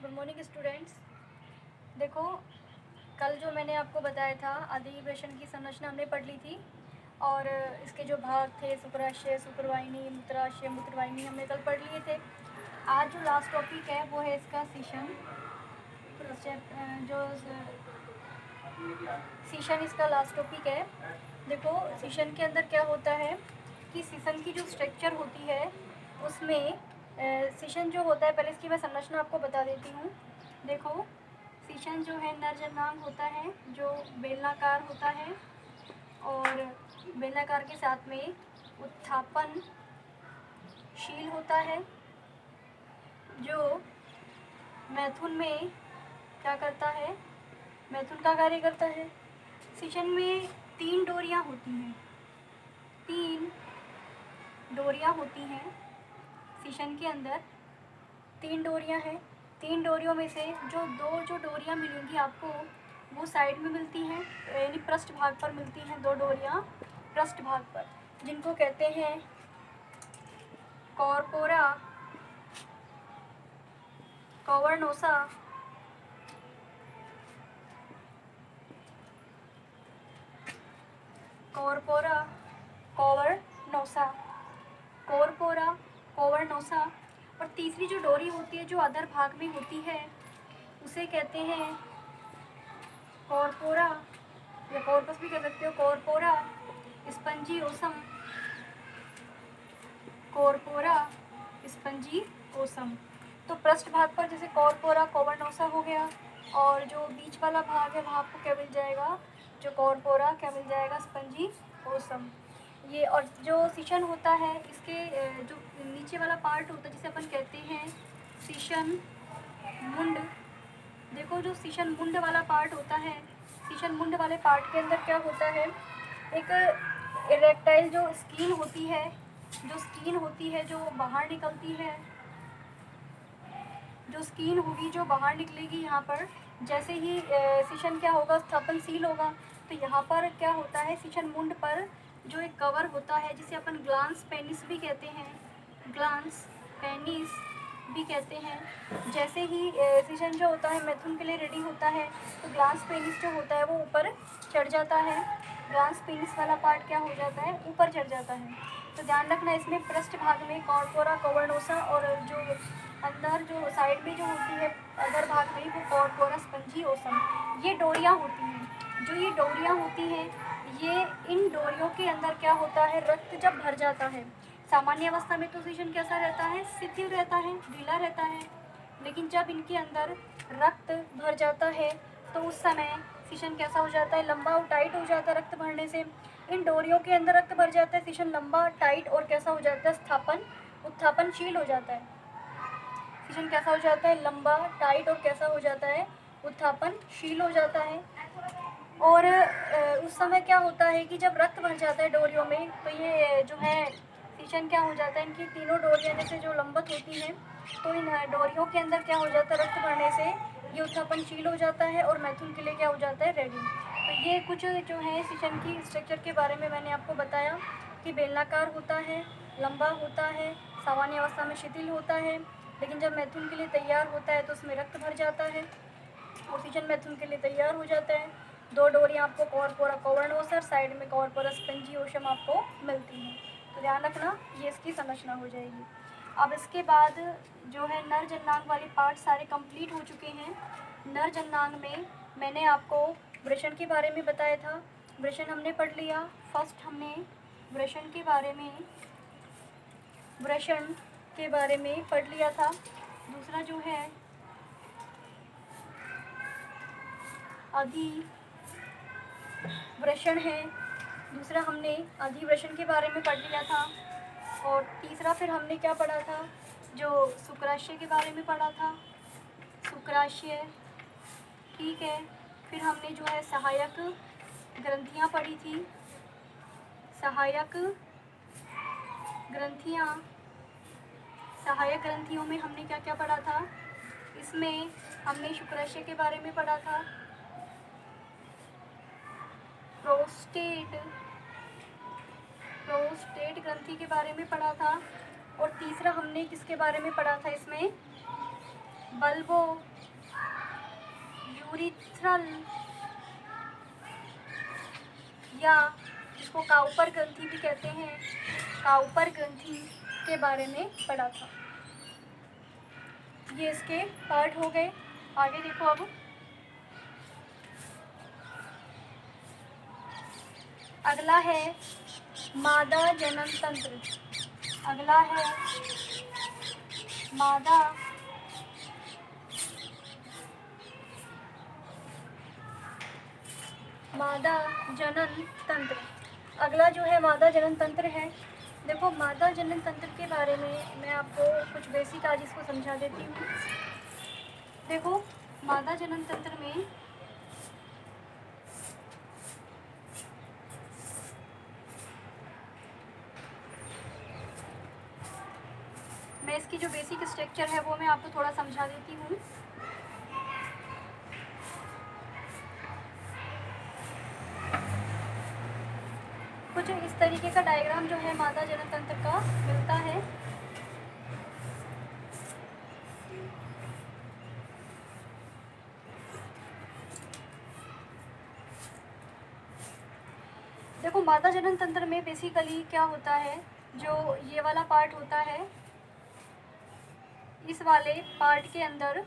Good morning students. देखो, कल जो मैंने आपको बताया था अधिवेशन की संरचना हमने पढ़ ली थी और इसके जो भाग थे शुक्राशय, शुक्रवाहिनी, मूत्राशय, मूत्रवाहिनी हमने कल पढ़ लिए थे। आज जो लास्ट टॉपिक है वो है इसका सीशन। जो सीशन इसका लास्ट टॉपिक है। देखो, सीशन के अंदर क्या होता है कि सीशन की जो स्ट्रक्चर होती है उसमें सीशन जो होता है, पहले इसकी मैं संरचना आपको बता देती हूँ। देखो, सीशन जो है नरजनांग होता है जो बेलनाकार होता है और बेलनाकार के साथ में उत्थापन शील होता है जो मैथुन में क्या करता है, मैथुन का कार्य करता है। सीशन में 3 डोरियाँ होती हैं, 3 डोरियाँ होती हैं सीशन के अंदर। 3 डोरियाँ हैं। 3 डोरियों में से जो डोरियाँ मिलेंगी आपको वो साइड में मिलती हैं, यानी पृष्ठ भाग पर मिलती हैं। 2 डोरियाँ पृष्ठ भाग पर, जिनको कहते हैं कॉर्पोरा कॉवर्नोसा कॉर्पोरा कॉवर्नोसा कॉर्पोरा कॉवर्नोसा। और तीसरी जो डोरी होती है जो अधर भाग में होती है उसे कहते हैं कॉर्पोरा, या कॉर्पस भी कह सकते हो, कॉर्पोरा स्पंजियोसम, कॉर्पोरा स्पंजियोसम। तो पृष्ठ भाग पर जैसे कॉर्पोरा कॉवर्नोसा हो गया और जो बीच वाला भाग है वहाँ आपको क्या मिल जाएगा, जो कॉर्पोरा क्या मिल जाएगा, स्पंजियोसम। ये और जो सीशन होता है इसके जो नीचे वाला पार्ट होता है जिसे अपन कहते हैं सीशन मुंड। देखो, जो सीशन मुंड वाला पार्ट होता है, सीशन मुंड वाले पार्ट के अंदर क्या होता है, एक इरेक्टाइल जो स्किन होती है, जो बाहर निकलती है, जो स्किन होगी जो बाहर निकलेगी यहाँ पर। जैसे ही सीशन क्या होगा, स्थापनशील होगा, तो यहाँ पर क्या होता है, सीशन मुंड पर जो एक कवर होता है जिसे अपन ग्लांस पेनिस भी कहते हैं, ग्लांस पेनिस भी कहते हैं। जैसे ही सीशन जो होता है मैथुन के लिए रेडी होता है तो ग्लांस पेनिस जो होता है वो ऊपर चढ़ जाता है। ग्लांस पेनिस वाला पार्ट क्या हो जाता है, ऊपर चढ़ जाता है। तो ध्यान रखना, इसमें पृष्ठ भाग में कॉर्पोरा कॉवर्नोसा और जो अंदर जो साइड में जो होती है अदर भाग में वो कॉर्पोरा स्पंजियोसम, ये डोरियाँ होती हैं। जो ये डोरियाँ होती हैं, ये इन डोरियों के अंदर क्या होता है, रक्त जब भर जाता है, सामान्य अवस्था में तो सीशन कैसा रहता है, शिथिल रहता है, ढीला रहता है। लेकिन जब इनके अंदर रक्त भर जाता है तो उस समय सीशन कैसा हो जाता है, लंबा और टाइट हो जाता है। रक्त भरने से इन डोरियों के अंदर रक्त भर जाता है, सीशन लंबा, टाइट और कैसा हो जाता है, उत्थापनशील हो जाता है। सीशन कैसा हो जाता है, लंबा, टाइट और कैसा हो जाता है, उत्थापनशील हो जाता है। और उस समय क्या होता है कि जब रक्त भर जाता है डोरियों में तो ये जो है सीशन क्या हो जाता है, इनकी तीनों डोरियाँ जैसे जो लंबत होती हैं तो इन डोरियों के अंदर क्या हो जाता है, रक्त भरने से ये उत्थापनशील हो जाता है और मैथुन के लिए क्या हो जाता है, रेडी। तो ये कुछ जो है सीशन की स्ट्रक्चर के बारे में मैंने आपको बताया कि बेलनाकार होता है, लंबा होता है, सामान्य अवस्था में शिथिल होता है, लेकिन जब मैथुन के लिए तैयार होता है तो उसमें रक्त भर जाता है और सीशन मैथुन के लिए तैयार हो जाता है। 2 डोरियाँ आपको कॉर्पोरा कॉवर्नोसा, साइड में कॉर्पोरा स्पंजियोसम आपको मिलती हैं। तो ध्यान रखना, ये इसकी संरचना हो जाएगी। अब इसके बाद जो है नर जननांग वाले पार्ट सारे कंप्लीट हो चुके हैं। नर जननांग में मैंने आपको वृषण के बारे में बताया था, वृषण हमने पढ़ लिया। फर्स्ट हमने वृषण के बारे में पढ़ लिया था। दूसरा जो है अधिवृषण है, दूसरा हमने अधिवृषण के बारे में पढ़ लिया था। और तीसरा फिर हमने क्या पढ़ा था, जो शुक्राशय के बारे में पढ़ा था, शुक्राशय, ठीक है। फिर हमने जो है सहायक ग्रंथियाँ पढ़ी थी, सहायक ग्रंथियों में हमने क्या क्या पढ़ा था, इसमें हमने शुक्राशय के बारे में पढ़ा था, प्रोस्टेट ग्रंथि के बारे में पढ़ा था। और तीसरा हमने किसके बारे में पढ़ा था, इसमें यूरिथ्रल या इसको काउपर ग्रंथि भी कहते हैं, काउपर ग्रंथि के बारे में पढ़ा था। ये इसके पार्ट हो गए। आगे देखो अब अगला है मादा जनन तंत्र। अगला है मादा जनन तंत्र। अगला जो है मादा जनन तंत्र है। देखो मादा जनन तंत्र के बारे में मैं आपको कुछ बेसिक आज इसको समझा देती हूँ। देखो मादा जनन तंत्र में मैं इसकी जो बेसिक स्ट्रक्चर है वो मैं आपको थोड़ा समझा देती हूँ। कुछ इस तरीके का डायग्राम जो है मादा जनन तंत्र का मिलता है। देखो मादा जनन तंत्र में बेसिकली क्या होता है, जो ये वाला पार्ट होता है, इस वाले पार्ट के अंदर,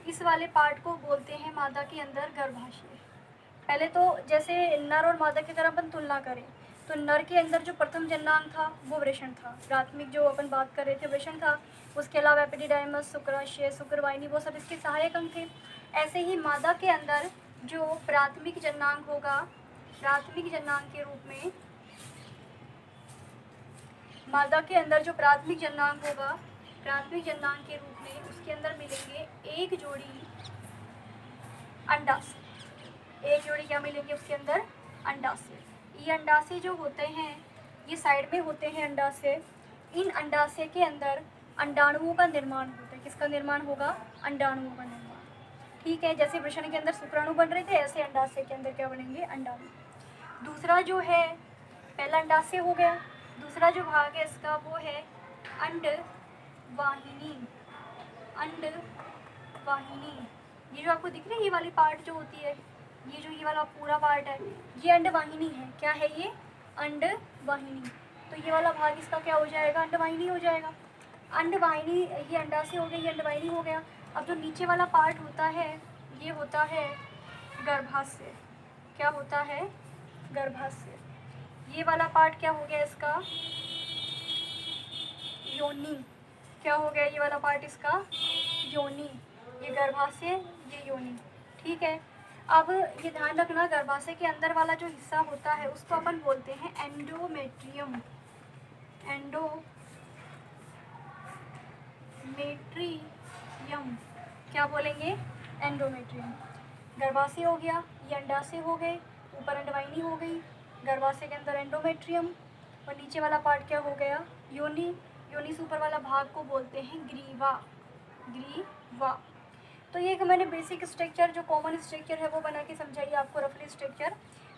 इस वाले पार्ट को बोलते हैं मादा के अंदर गर्भाशय। पहले तो जैसे नर और मादा की अगर अपन तुलना करें तो नर के अंदर जो प्रथम जननांग था वो वृषण था, प्राथमिक जो अपन बात कर रहे थे वृषण था। उसके अलावा एपिडिडाइमस, शुक्राशय, शुक्रवाहिनी वो सब इसके सहायक अंग थे। ऐसे ही मादा के अंदर जो प्राथमिक जननांग होगा, प्राथमिक जननांग के रूप में मादा के अंदर जो प्राथमिक जननांग होगा, प्राथमिक जननांग के रूप में उसके अंदर मिलेंगे एक जोड़ी अंडाशय। एक जोड़ी क्या मिलेंगे उसके अंदर? अंडाशय। ये अंडाशय जो होते हैं ये साइड में होते हैं अंडाशय। इन अंडाशय के अंदर अंडाणुओं का निर्माण होता है। किसका निर्माण होगा? अंडाणुओं का निर्माण। ठीक है, जैसे वृषण के अंदर शुक्राणु बन रहे थे ऐसे अंडाशय के अंदर क्या बनेंगे? अंडाणु। दूसरा जो है, पहला अंडाशय हो गया, दूसरा जो भाग है इसका वो है अंडवाहिनी। अंडवाहिनी ये जो आपको दिख रही है ये वाली पार्ट जो होती है, ये जो ये वाला पूरा पार्ट है ये अंडवाहिनी है। क्या है ये? अंडवाहिनी। तो ये वाला भाग इसका क्या हो जाएगा? अंडवाहिनी हो जाएगा। अंडवाहिनी ये अंडाशय हो गया, ये अंडवाहिनी हो गया। अब जो नीचे वाला पार्ट होता है ये होता है गर्भाशय। क्या होता है? गर्भाशय। ये वाला पार्ट क्या हो गया इसका? योनि। क्या हो गया ये वाला पार्ट इसका? योनि। ये गर्भाशय, ये योनि। ठीक है, अब ये ध्यान रखना गर्भाशय के अंदर वाला जो हिस्सा होता है उसको अपन बोलते हैं एंडोमेट्रियम। एंडोमेट्रियम क्या बोलेंगे? एंडोमेट्रियम। गर्भाशय हो गया, ये अंडाशय हो गए, ऊपर अंडवाहिनी हो गई, गर्भाशय के अंदर एंडोमेट्रियम, और नीचे वाला पार्ट क्या हो गया? योनि। योनि से ऊपर वाला भाग को बोलते हैं ग्रीवा। ग्रीवा। तो ये मैंने बेसिक स्ट्रक्चर जो कॉमन स्ट्रक्चर है वो बना के समझाई आपको, रफली स्ट्रक्चर।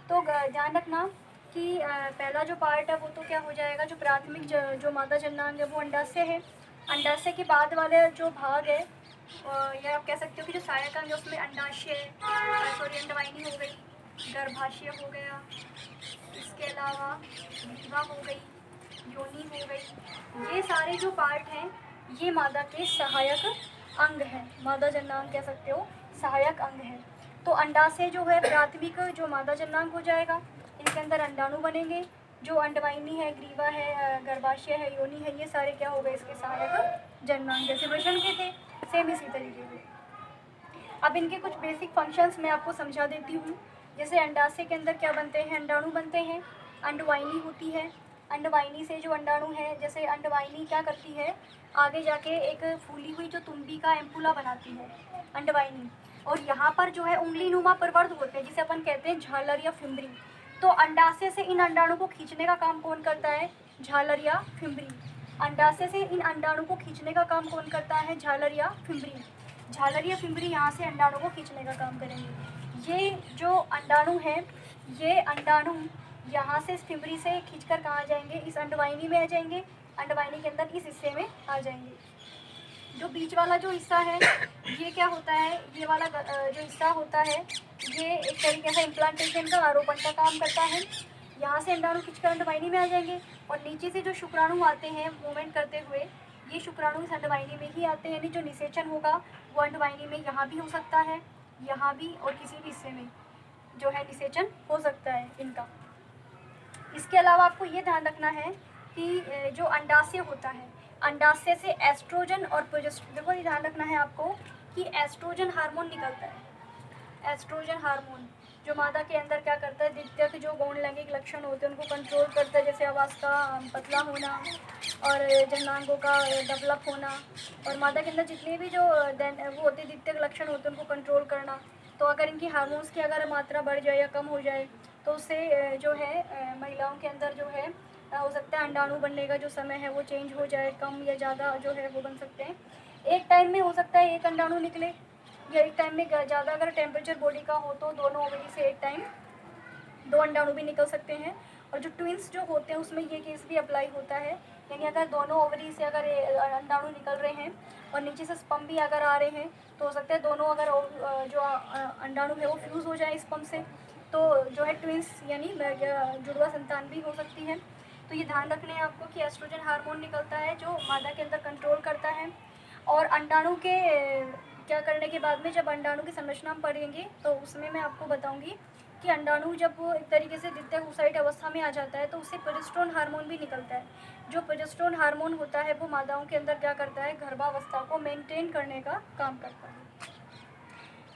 तो ध्यान रखना कि पहला जो पार्ट है वो तो क्या हो जाएगा, जो प्राथमिक जो मादा जननांग है वो अंडाशय है। अंडाशय के बाद वाले जो भाग है या आप कह सकते हो कि जो सहायक अंग है उसमें अंडाशय, सॉरी अंडवाहिनी हो गई, गर्भाशय हो गया, इसके अलावा ग्रीवा हो गई, योनि हो गई। ये सारे जो पार्ट हैं ये मादा के सहायक अंग है। मादा जननांग कह सकते हो सहायक अंग है। तो अंडाशय जो है प्राथमिक जो मादा जननांग हो जाएगा, इनके अंदर अंडाणु बनेंगे, जो अंडवाहिनी है, ग्रीवा है, गर्भाशय है, योनि है, ये सारे क्या हो गए इसके सहायक जननांग, जैसे वृषण के थे सेम इसी तरीके से। अब इनके कुछ बेसिक फंक्शंस मैं आपको समझा देती हूँ। जैसे अंडाशय के अंदर क्या बनते हैं? अंडाणु बनते हैं, अंडवाहिनी होती है, अंडवाहिनी से जो अंडाणु है, जैसे अंडवाहिनी क्या करती है आगे जाके एक फूली हुई जो तुम्बी का एम्पुला बनाती है अंडवाहिनी, और यहाँ पर जो है उंगली नुमा प्रवर्ध होते हैं जिसे अपन कहते हैं झालर या फिम्बरी। तो अंडाशय से इन अंडाणु को खींचने का काम कौन करता है? झालर या फिम्बरी। अंडाशय से इन अंडाणु को खींचने का काम कौन करता है? झालर या फिम्बरी। झालर या फिम्बरी यहाँ से अंडाणु को खींचने का काम करेंगे। ये जो अंडाणु है, ये अंडाणु यहाँ से फिम्बरी से खींचकर कहाँ जाएंगे? इस अंडवाहिनी में आ जाएंगे, अंडवाहिनी के अंदर इस हिस्से में आ जाएंगे। जो बीच वाला जो हिस्सा है ये क्या होता है, ये वाला जो हिस्सा होता है ये एक तरीके से इम्प्लांटेशन का, आरोपण का काम करता है। यहाँ से अंडाणु खिंचकर अंडवाहिनी में आ जाएंगे और नीचे से जो शुक्राणु आते हैं मूवमेंट करते हुए, ये शुक्राणु इस अंडवाहिनी में ही आते हैं। यानी जो निषेचन होगा वो अंडवाहिनी में यहाँ भी हो सकता है, यहाँ भी, और किसी भी हिस्से में जो है निषेचन हो सकता है इनका। इसके अलावा आपको ये ध्यान रखना है कि जो अंडाशय होता है, अंडाशय से एस्ट्रोजन और प्रोजेस्टेरोन, देखो ये ध्यान रखना है आपको कि एस्ट्रोजन हार्मोन निकलता है। एस्ट्रोजन हार्मोन जो मादा के अंदर क्या करता है, द्वितीयक जो गौण लैंगिक लक्षण होते हैं उनको कंट्रोल करता है, जैसे आवाज़ का पतला होना और जननांगों का डेवलप होना, और मादा के अंदर जितने भी जो वो होते हैं द्वितीयक लक्षण होते हैं उनको कंट्रोल करना। तो अगर इनकी हार्मोन्स की अगर मात्रा बढ़ जाए या कम हो जाए तो उससे जो है महिलाओं के अंदर जो है हो सकता है अंडाणु बनने का जो समय है वो चेंज हो जाए, कम या ज़्यादा जो है वो बन सकते हैं। एक टाइम में हो सकता है एक अंडाणु निकले, या एक टाइम में ज़्यादा अगर टेम्परेचर बॉडी का हो तो दोनों ओवरी से एक टाइम 2 अंडाणु भी निकल सकते हैं। और जो ट्विंस जो होते हैं उसमें ये केस भी अप्लाई होता है, यानी अगर दोनों ओवरी से अगर अंडाणु निकल रहे हैं और नीचे से स्पर्म भी अगर आ रहे हैं तो हो सकता है दोनों अगर जो अंडाणु है वो फ्यूज़ हो जाए स्पर्म से, तो जो है ट्विंस यानी जुड़वा संतान भी हो सकती है। तो ये ध्यान रखना है आपको कि एस्ट्रोजन हार्मोन निकलता है जो मादा के अंदर कंट्रोल करता है। और अंडाणु के क्या करने के बाद में जब अंडाणु की संरचना हम पढ़ेंगे तो उसमें मैं आपको बताऊंगी कि अंडाणु जब वो एक तरीके से द्वितीयक ओसाइट अवस्था में आ जाता है तो उससे प्रोजेस्टेरोन हार्मोन भी निकलता है। जो प्रोजेस्टेरोन हार्मोन होता है वो मादाओं के अंदर क्या करता है, गर्भावस्था को मेंटेन करने का काम करता है।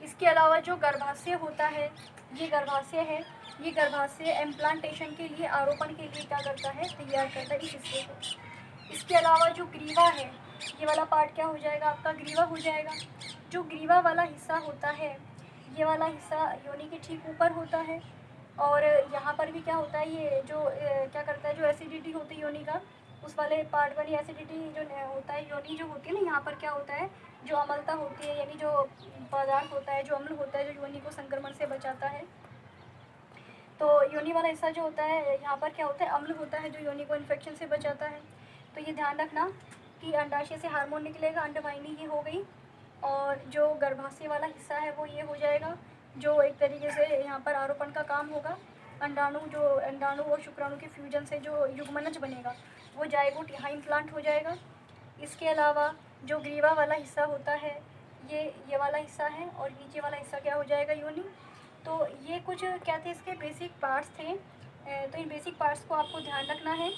इसके अलावा जो गर्भाशय होता है, ये गर्भाशय है, ये गर्भाशय इम्प्लांटेशन के लिए, आरोपण के लिए क्या करता है, तैयार करता है इस हिस्से को। इसके अलावा जो ग्रीवा है, ये वाला पार्ट क्या हो जाएगा आपका, ग्रीवा हो जाएगा। जो ग्रीवा वाला हिस्सा होता है, ये वाला हिस्सा योनि के ठीक ऊपर होता है। और यहाँ पर भी क्या होता है, ये जो क्या करता है, जो एसिडिटी होती है योनि का, उस वाले पार्ट वाली एसिडिटी जो होता है, योनि जो होती है ना, यहाँ पर क्या होता है, जो अम्लता होती है, यानी जो पदार्थ होता है, जो अम्ल होता है, जो योनि को संक्रमण से बचाता है। तो योनि वाला हिस्सा जो होता है, यहाँ पर क्या होता है, अम्ल होता है जो योनि को इन्फेक्शन से बचाता है। तो ये ध्यान रखना कि अंडाशय से हार्मोन निकलेगा, अंडवाहिनी ये हो गई, और जो गर्भाशय वाला हिस्सा है वो ये हो जाएगा, जो एक तरीके से यहाँ पर आरोपण का काम होगा। अंडाणु और शुक्राणु के फ्यूजन से जो युग्मनज बनेगा वो जायगोट यहाँ इम्प्लांट हो जाएगा। इसके अलावा जो ग्रीवा वाला हिस्सा होता है, ये वाला हिस्सा है, और नीचे वाला हिस्सा क्या हो जाएगा, योनि। तो ये कुछ क्या थे, इसके बेसिक पार्ट्स थे। तो इन बेसिक पार्ट्स को आपको ध्यान रखना है।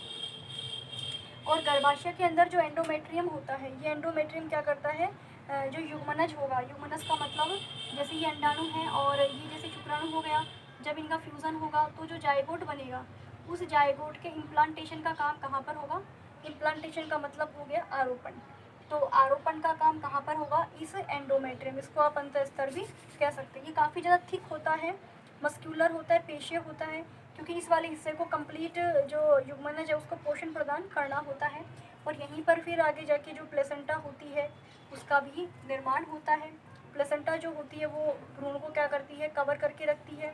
और गर्भाशय के अंदर जो एंडोमेट्रियम होता है, ये एंडोमेट्रियम क्या करता है, जो युग्मनज होगा, युग्मनज का मतलब जैसे ये अंडाणु है और ये जैसे शुक्राणु हो गया, जब इनका फ्यूज़न होगा तो जो जायगोट बनेगा, उस जायगोट के इम्प्लांटेशन का काम कहाँ पर होगा, इम्प्लांटेशन का मतलब हो गया आरोपण। तो आरोपण का काम कहाँ पर होगा, इस एंडोमेट्रियम, इसको आप अंतःस्तर भी कह सकते हैं। ये काफ़ी ज़्यादा थिक होता है, मस्क्यूलर होता है, पेशीय होता है, क्योंकि इस वाले हिस्से को कंप्लीट जो युग्मनज है उसको पोषण प्रदान करना होता है। और यहीं पर फिर आगे जाके जो प्लेसेंटा होती है उसका भी निर्माण होता है। प्लेसेंटा जो होती है वो भ्रूण को क्या करती है, कवर करके रखती है।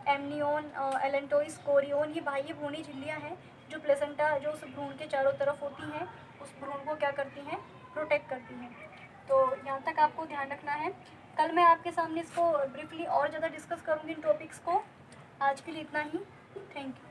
एमनियोन, एलेंटोइस, कोरियोन, ये बाह्य भ्रूणी झिल्लियाँ हैं जो प्लेसेंटा जो उस भ्रूण के चारों तरफ होती हैं, उस भ्रूण को क्या करती हैं, प्रोटेक्ट करती हैं। तो यहाँ तक आपको ध्यान रखना है। कल मैं आपके सामने इसको ब्रीफली और ज़्यादा डिस्कस करूँगी इन टॉपिक्स को। आज के लिए इतना ही। Thank you.